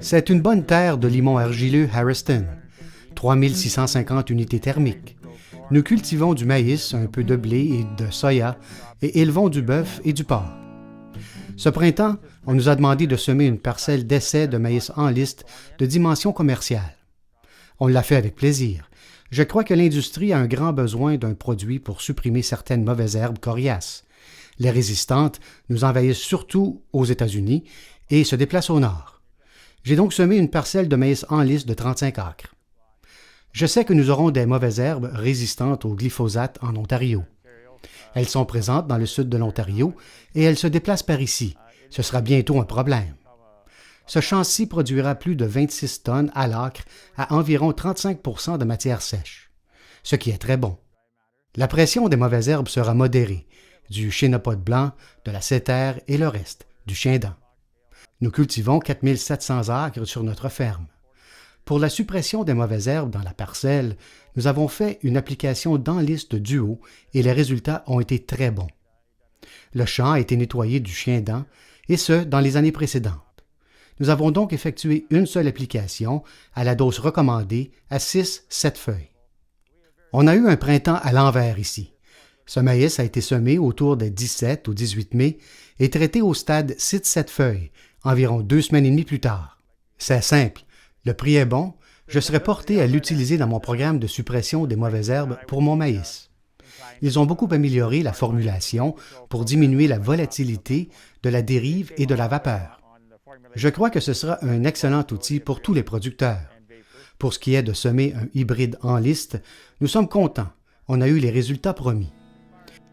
C'est une bonne terre de limon argileux Harriston, 3650 unités thermiques. Nous cultivons du maïs, un peu de blé et de soya et élevons du bœuf et du porc. Ce printemps, on nous a demandé de semer une parcelle d'essai de maïs en liste de dimension commerciale. On l'a fait avec plaisir. Je crois que l'industrie a un grand besoin d'un produit pour supprimer certaines mauvaises herbes coriaces. Les résistantes nous envahissent surtout aux États-Unis et se déplacent au nord. J'ai donc semé une parcelle de maïs en liste de 35 acres. Je sais que nous aurons des mauvaises herbes résistantes au glyphosate en Ontario. Elles sont présentes dans le sud de l'Ontario et elles se déplacent par ici. Ce sera bientôt un problème. Ce champ-ci produira plus de 26 tonnes à l'acre à environ 35 % de matière sèche, ce qui est très bon. La pression des mauvaises herbes sera modérée, du chénopode blanc, de la sétère et le reste, du chien-dent. Nous cultivons 4700 acres sur notre ferme. Pour la suppression des mauvaises herbes dans la parcelle, nous avons fait une application d'Enlist Duo et les résultats ont été très bons. Le champ a été nettoyé du chien-dent, et ce, dans les années précédentes. Nous avons donc effectué une seule application à la dose recommandée à 6-7 feuilles. On a eu un printemps à l'envers ici. Ce maïs a été semé autour des 17 au 18 mai et traité au stade 6-7 feuilles, environ 2 semaines et demie plus tard. C'est simple, le prix est bon, je serai porté à l'utiliser dans mon programme de suppression des mauvaises herbes pour mon maïs. Ils ont beaucoup amélioré la formulation pour diminuer la volatilité de la dérive et de la vapeur. Je crois que ce sera un excellent outil pour tous les producteurs. Pour ce qui est de semer un hybride en liste, nous sommes contents. On a eu les résultats promis.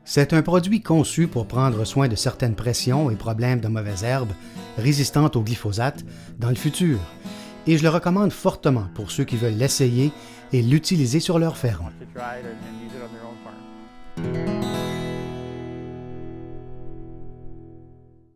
C'est un produit conçu pour prendre soin de certaines pressions et problèmes de mauvaises herbes résistantes au glyphosate dans le futur, et je le recommande fortement pour ceux qui veulent l'essayer et l'utiliser sur leur ferme.